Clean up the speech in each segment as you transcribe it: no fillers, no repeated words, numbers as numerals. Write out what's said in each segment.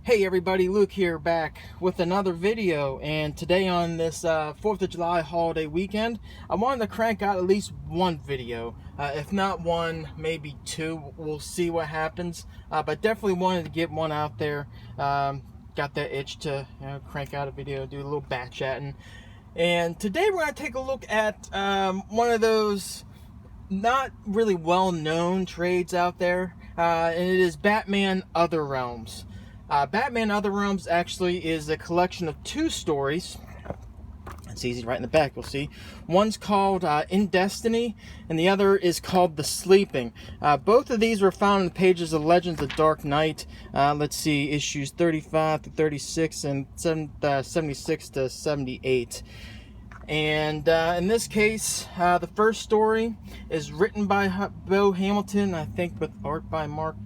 Hey everybody, Luke here back with another video, and today on this 4th of July holiday weekend, I wanted to crank out at least one video. If not one, maybe two. We'll see what happens, but definitely wanted to get one out there. Got that itch to crank out a video, do a little bat chatting. And today we're going to take a look at one of those not really well-known trades out there, and it is Batman Other Realms. Batman Other Realms actually is a collection of two stories. It's easy right in the back, you'll see. One's called In Destiny, and the other is called The Sleeping. Both of these were found in the pages of Legends of Dark Knight. Let's see, issues 35 to 36 and 76 to 78. And in this case, the first story is written by Beau Hamilton, I think with art by Mark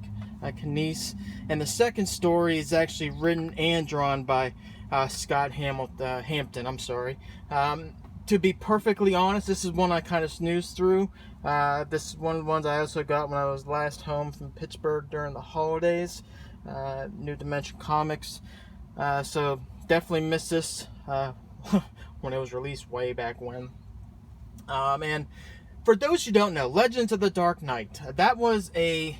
Knies, and the second story is actually written and drawn by Scott Hampton. I'm sorry. To be perfectly honest, this is one I kind of snoozed through. This is one of the ones I also got when I was last home from Pittsburgh during the holidays. New Dimension Comics. So definitely missed this when it was released way back when. And for those who don't know, Legends of the Dark Knight, that was a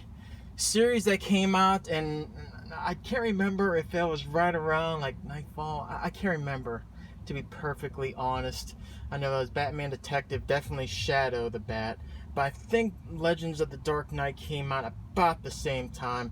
series that came out, and I can't remember if it was right around like Nightfall. I can't remember, to be perfectly honest. I know it was Batman Detective, definitely Shadow the Bat, but I think Legends of the Dark Knight came out about the same time.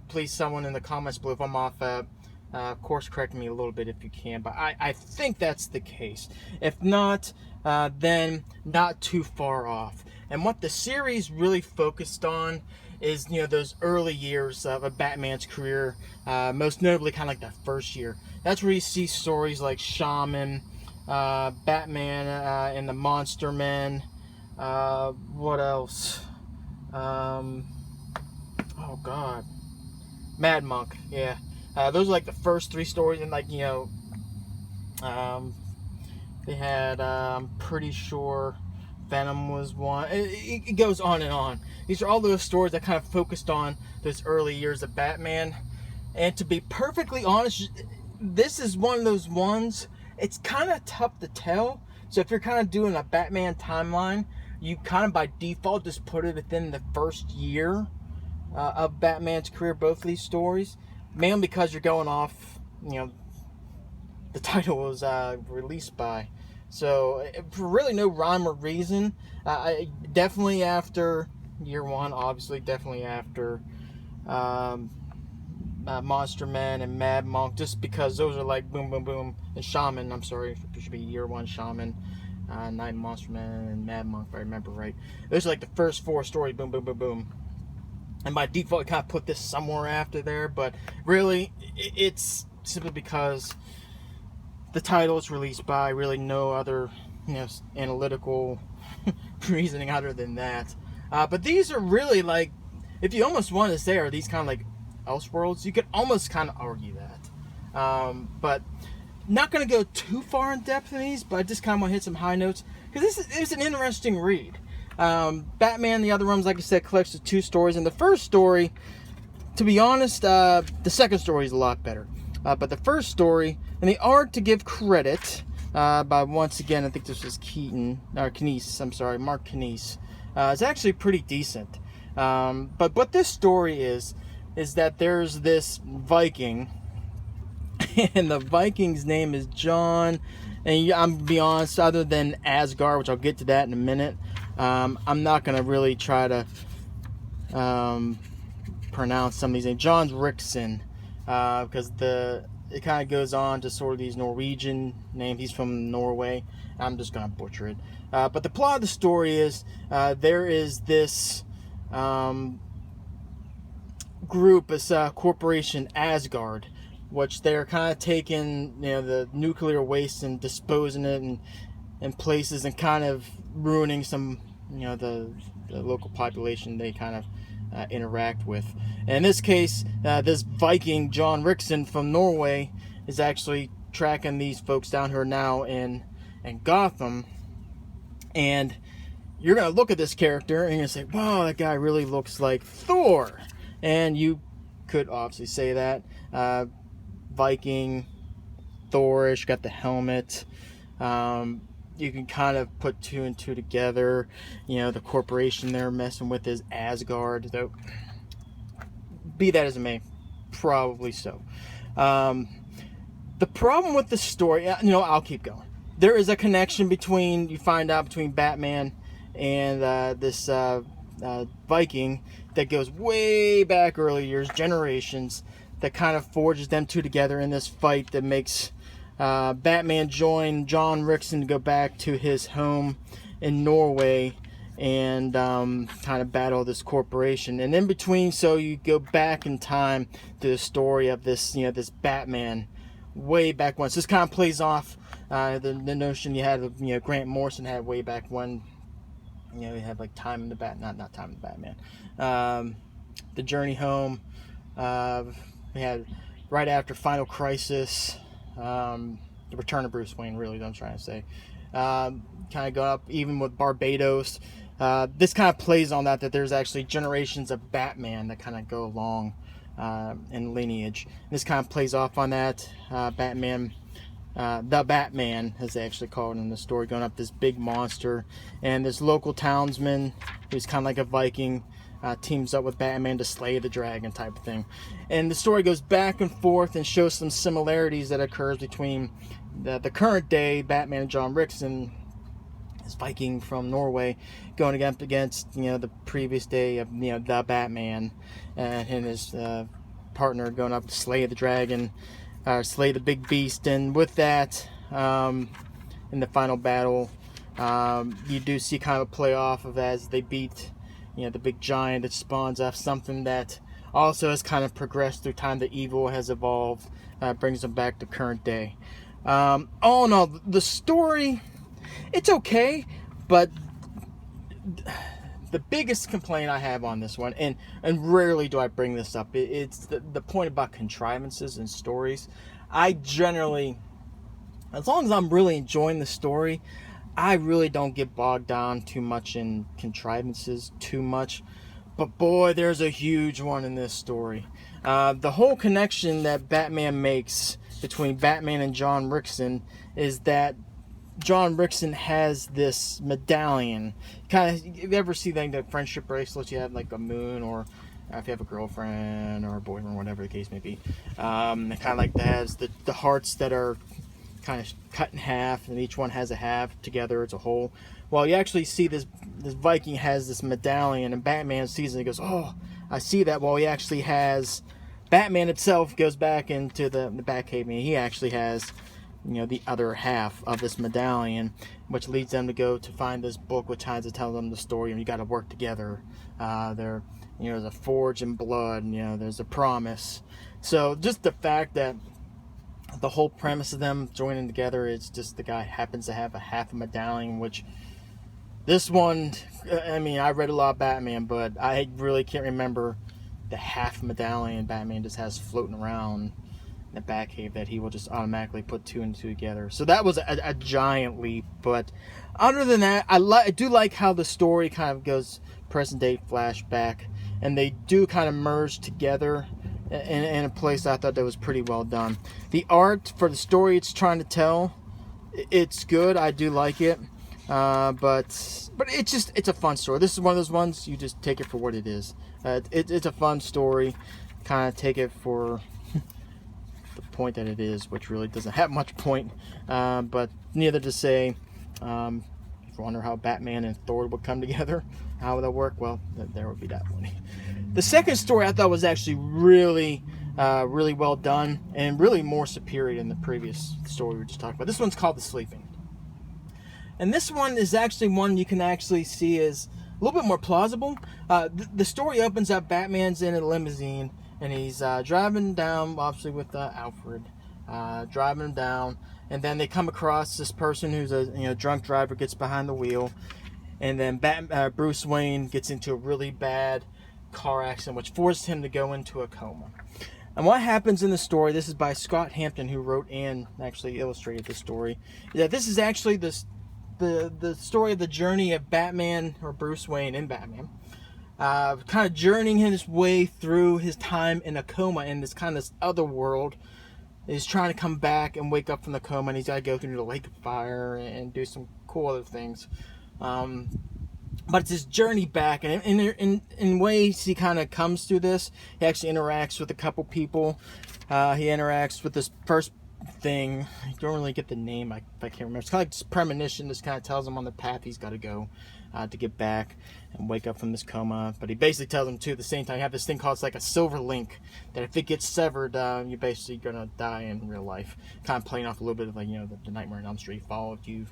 Please, someone in the comments below if I'm off, of course, correct me a little bit if you can, but I think that's the case. If not, then not too far off. And what the series really focused on is, those early years of Batman's career, most notably kind of like that first year. That's where you see stories like Shaman, Batman and the Monster Men, what else? Oh God, Mad Monk, yeah. Those are like the first three stories, and like, they had, I'm pretty sure Venom was one. It goes on and on. These are all those stories that kind of focused on those early years of Batman. And to be perfectly honest, this is one of those ones, it's kind of tough to tell. So if you're kind of doing a Batman timeline, you kind of by default just put it within the first year of Batman's career, both of these stories. Mainly because you're going off, the title was released by. So, for really no rhyme or reason, definitely after year one, obviously, definitely after Monster Man and Mad Monk, just because those are like boom, boom, boom, and Shaman, I'm sorry, it should be year one, Shaman, Night Monster Man, and Mad Monk, if I remember right. Those are like the first four stories, boom, boom, boom, boom. And by default, I kind of put this somewhere after there, but really, it's simply because the title is released by, really no other, analytical reasoning other than that. But these are really like, if you almost want to say, are these kind of like Elseworlds? You could almost kind of argue that. But not going to go too far in depth in these, but I just kind of want to hit some high notes, because this is an interesting read. Batman the Other Realms, like I said, collects the two stories, and the first story, to be honest, the second story is a lot better. But the first story, and the art, to give credit, by, once again, I think this was Knies, I'm sorry, Mark Knies, is actually pretty decent. But what this story is that there's this Viking, and the Viking's name is John, and I'm going to be honest, other than Asgard, which I'll get to that in a minute, I'm not going to really try to pronounce some of these names. John Rickson, because it kind of goes on to sort of these Norwegian names. He's from Norway. I'm just going to butcher it. But the plot of the story is there is this group, this corporation, Asgard, which they're kind of taking the nuclear waste and disposing it in places and kind of ruining some the local population they kind of interact with. And in this case, this Viking, John Rickson from Norway, is actually tracking these folks down who are now in Gotham. And you're going to look at this character and you're going to say, wow, that guy really looks like Thor. And you could obviously say that. Viking, Thorish, got the helmet. You can kind of put two and two together. You know, the corporation they're messing with is Asgard. Though, be that as it may, probably so. The problem with the story, you know, I'll keep going. There is a connection between, you find out, between Batman and this Viking that goes way back early years, generations, that kind of forges them two together in this fight that makes Batman join John Rickson to go back to his home in Norway and kind of battle this corporation. And in between, so you go back in time to the story of this, you know, this Batman way back when. So this kind of plays off the notion you had of, you know, Grant Morrison had way back when. You know, you had like Time in the not Time in the Batman. The Journey Home. We had right after Final Crisis. The Return of Bruce Wayne, really, what I'm trying to say. Kind of go up even with Barbados. This kind of plays on that there's actually generations of Batman that kind of go along in lineage. This kind of plays off on that. Batman, the Batman, as they actually call it in the story, going up this big monster, and this local townsman who's kind of like a Viking teams up with Batman to slay the dragon type of thing. And the story goes back and forth and shows some similarities that occurs between the current day Batman and John Rickson, this Viking from Norway, going up against, you know, the previous day of, you know, the Batman and his partner going up to slay the dragon, slay the big beast. And with that, in the final battle, you do see kind of a play off of as they beat, you know, the big giant that spawns off something that also has kind of progressed through time. The evil has evolved, brings them back to current day. All in all, the story, it's okay, but the biggest complaint I have on this one, and rarely do I bring this up, it's the point about contrivances and stories. I generally, as long as I'm really enjoying the story, I really don't get bogged down too much in contrivances too much. But boy, there's a huge one in this story. The whole connection that Batman makes between Batman and John Rickson is that John Rickson has this medallion. Kind of, if you ever see like the friendship bracelets you have, like a moon, or if you have a girlfriend or a boyfriend, whatever the case may be, it kind of like that has the hearts that are kind of cut in half, and each one has a half together, it's a whole. Well, you actually see this Viking has this medallion, and Batman sees it and he goes, "Oh, I see that." Well, he actually has, Batman itself goes back into the Batcave, and he actually has, you know, the other half of this medallion, which leads them to go to find this book, which tries to tell them the story, and you got to work together. There, you know, there's a forge in blood, and, you know, there's a promise. So just the fact that the whole premise of them joining together is just the guy happens to have a half a medallion, which this one, I mean, I read a lot of Batman, but I really can't remember the half medallion Batman just has floating around in the Batcave that he will just automatically put two and two together. So that was a giant leap. But other than that, I do like how the story kind of goes present day flashback, and they do kind of merge together in a place I thought that was pretty well done. The art for the story it's trying to tell, it's good. I do like it, but it's a fun story. This is one of those ones you just take it for what it is. It's a fun story. Kind of take it for the point that it is, which really doesn't have much point. But neither to say, if you wonder how Batman and Thor would come together, how would that work? Well, there would be that one. The second story I thought was actually really well done, and really more superior than the previous story we were just talking about. This one's called The Sleeping. And this one is actually one you can actually see as a little bit more plausible. The story opens up, Batman's in a limousine, and he's driving down, obviously with Alfred, driving him down, and then they come across this person who's a drunk driver, gets behind the wheel, and then Bruce Wayne gets into a really bad car accident, which forced him to go into a coma. And what happens in the story, this is by Scott Hampton, who wrote and actually illustrated the story, is that this is actually the story of the journey of Batman, or Bruce Wayne in Batman, kind of journeying his way through his time in a coma in this kind of other world. He's trying to come back and wake up from the coma, and he's got to go through the lake of fire and do some cool other things. But it's his journey back, and in ways he kind of comes through this. He actually interacts with a couple people. He interacts with this first thing. I don't really get the name. I can't remember. It's kind of like this premonition. This kind of tells him on the path he's got to go to get back and wake up from this coma. But he basically tells him too at the same time, you have this thing called, it's like a silver link, that if it gets severed, you're basically gonna die in real life. Kind of playing off a little bit of, like, the Nightmare on Elm Street fall. If you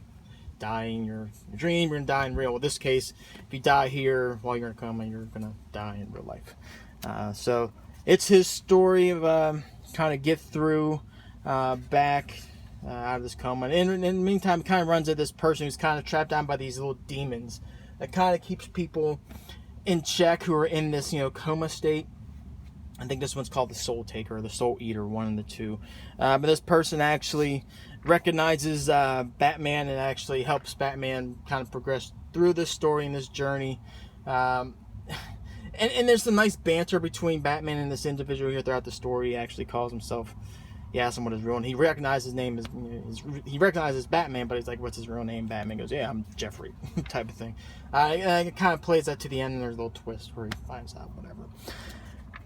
die in your dream, you're gonna die in real. Well, in this case, if you die here while you're in a coma, you're gonna die in real life. So it's his story of trying to get through back out of this coma. And in the meantime, it kind of runs into this person who's kind of trapped down by these little demons that kind of keeps people in check who are in this, coma state. I think this one's called the Soul Taker or the Soul Eater, one of the two. But this person actually recognizes Batman and actually helps Batman kind of progress through this story and this journey. And there's some nice banter between Batman and this individual here throughout the story. He actually calls himself, he asks him what his real name. He recognizes his name he recognizes Batman, but he's like, "What's his real name?" Batman goes, "Yeah, I'm Jeffrey," type of thing. It kind of plays that to the end, and there's a little twist where he finds out whatever.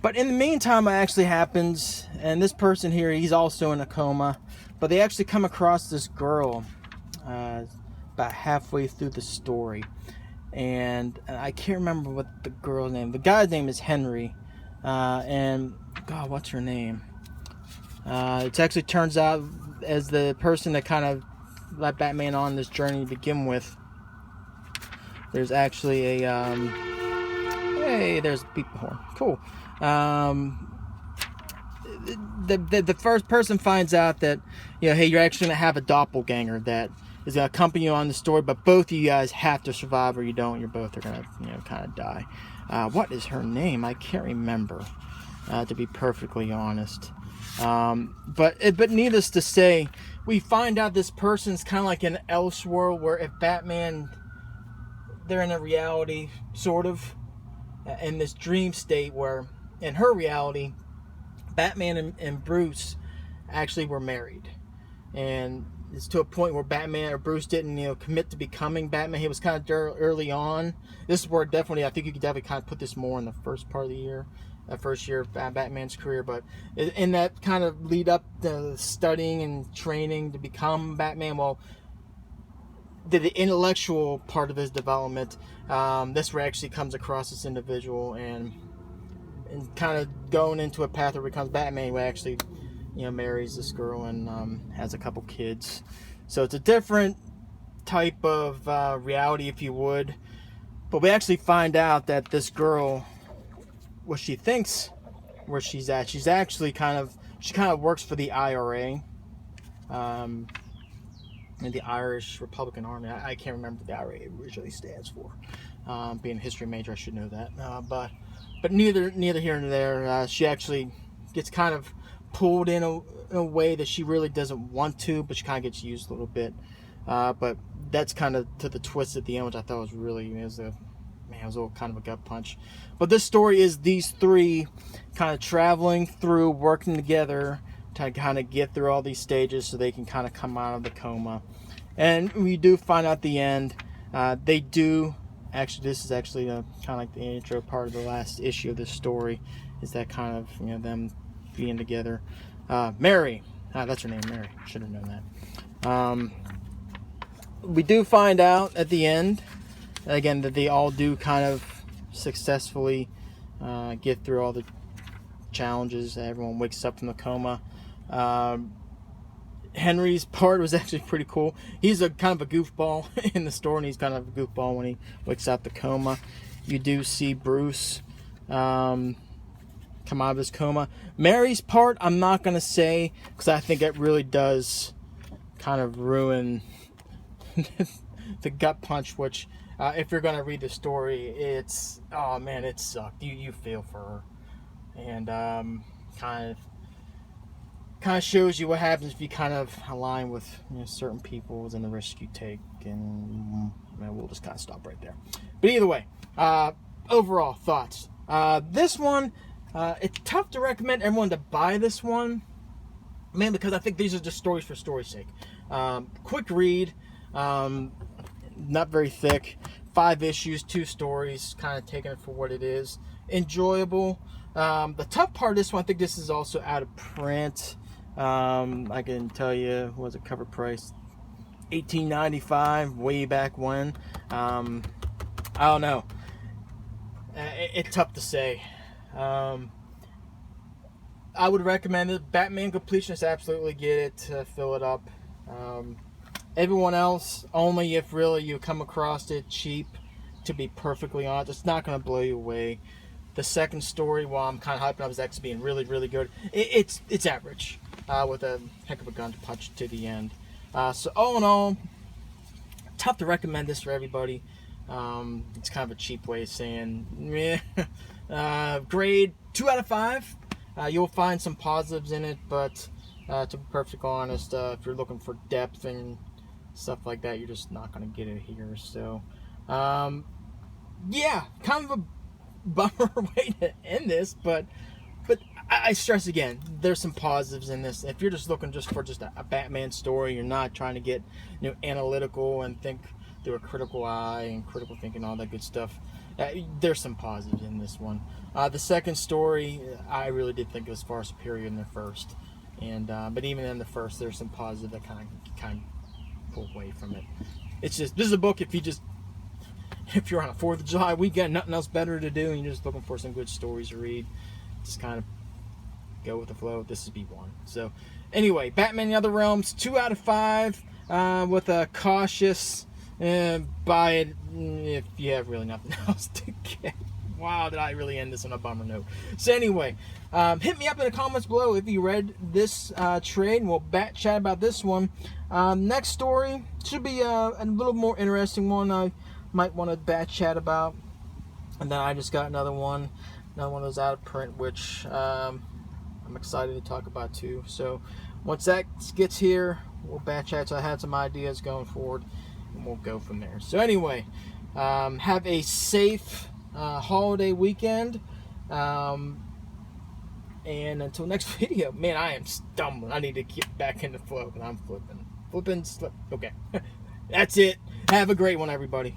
But in the meantime, it actually happens, and this person here, he's also in a coma, but they actually come across this girl about halfway through the story, and I can't remember what the girl's name. The guy's name is Henry, and God, what's her name? It actually turns out as the person that kind of let Batman on this journey to begin with. There's actually a hey, there's a beep horn. Cool. The first person finds out that, hey, you're actually gonna have a doppelganger that is gonna accompany you on the story, but both of you guys have to survive, or you don't. You both are gonna, kind of die. What is her name? I can't remember, to be perfectly honest. But needless to say, we find out this person's kind of like an Elseworld, where if Batman, they're in a reality, sort of, in this dream state where, in her reality, Batman and Bruce actually were married. And it's to a point where Batman or Bruce didn't, commit to becoming Batman. He was kind of early on. This is where definitely, I think you could definitely kind of put this more in the first part of the year. That first year of Batman's career, but in that kind of lead up to studying and training to become Batman, well, the intellectual part of his development, this where actually comes across this individual and kind of going into a path where he becomes Batman, who actually, marries this girl and has a couple kids. So it's a different type of reality, if you would. But we actually find out that this girl, what she thinks where she's at, she kind of works for the IRA, and the Irish Republican Army. I can't remember what the IRA originally stands for. Being a history major, I should know that. But neither here nor there. She actually gets kind of pulled in a way that she really doesn't want to, but she kind of gets used a little bit. But that's kind of to the twist at the end, which I thought was really, it was a little kind of a gut punch. But this story is these three kind of traveling through, working together to kind of get through all these stages so they can kind of come out of the coma. And we do find out at the end, they do, actually, this is actually kind of like the intro part of the last issue of this story, is that kind of, them being together. Mary, that's her name, Mary, should have known that. We do find out at the end, again, that they all do kind of successfully get through all the challenges. Everyone wakes up from the coma. Henry's part was actually pretty cool. He's a kind of a goofball in the story, and he's kind of a goofball when he wakes out the coma. You do see Bruce come out of his coma. Mary's part, I'm not going to say, because I think it really does kind of ruin the gut punch, which, if you're going to read the story, it's, oh man, it sucked. You feel for her. And kind of shows you what happens if you kind of align with certain people and the risk you take. And we'll just kind of stop right there. But either way, overall thoughts. This one, it's tough to recommend everyone to buy this one, mainly because I think these are just stories for story's sake. Quick read, not very thick, 5 issues, 2 stories, kind of taking it for what it is. Enjoyable. The tough part of this one, I think this is also out of print. I can tell you, what was it, cover price? $18.95, way back when. I don't know. It's tough to say. I would recommend it. Batman Completionists, absolutely get it, fill it up. Everyone else, only if really you come across it cheap, to be perfectly honest. It's not going to blow you away. The second story, while I'm kind of hyping up as X being really, really good, it's average, with a heck of a gun punch to the end. So all in all, tough to recommend this for everybody. It's kind of a cheap way of saying, meh. Grade 2 out of 5. You'll find some positives in it, but to be perfectly honest, if you're looking for depth and stuff like that, you're just not going to get it here. So, yeah, kind of a bummer way to end this, but I stress again, there's some positives in this. If you're just looking for a Batman story, you're not trying to get analytical and think through a critical eye and critical thinking, all that good stuff. There's some positives in this one. The second story, I really did think it was far superior than the first, and but even in the first, there's some positive that kind of pull away from it. It's just, this is a book if you're on a 4th of July weekend, nothing else better to do, and you're just looking for some good stories to read, just kind of go with the flow. This would be one. So anyway, Batman: The Other Realms, 2 out of 5, with a cautious buy it if you have really nothing else to get. Wow, did I really end this on a bummer note. So anyway, hit me up in the comments below if you read this trade, and we'll chat about this one. Next story should be a little more interesting one I might want to chat about. And then I just got another one of those out of print, which I'm excited to talk about too. So once that gets here, we'll chat. So I had some ideas going forward, and we'll go from there. So anyway, have a safe holiday weekend, and until next video. Man, I am stumbling. I need to get back in the flow, but I'm flipping, slip. Okay. That's it. Have a great one, everybody.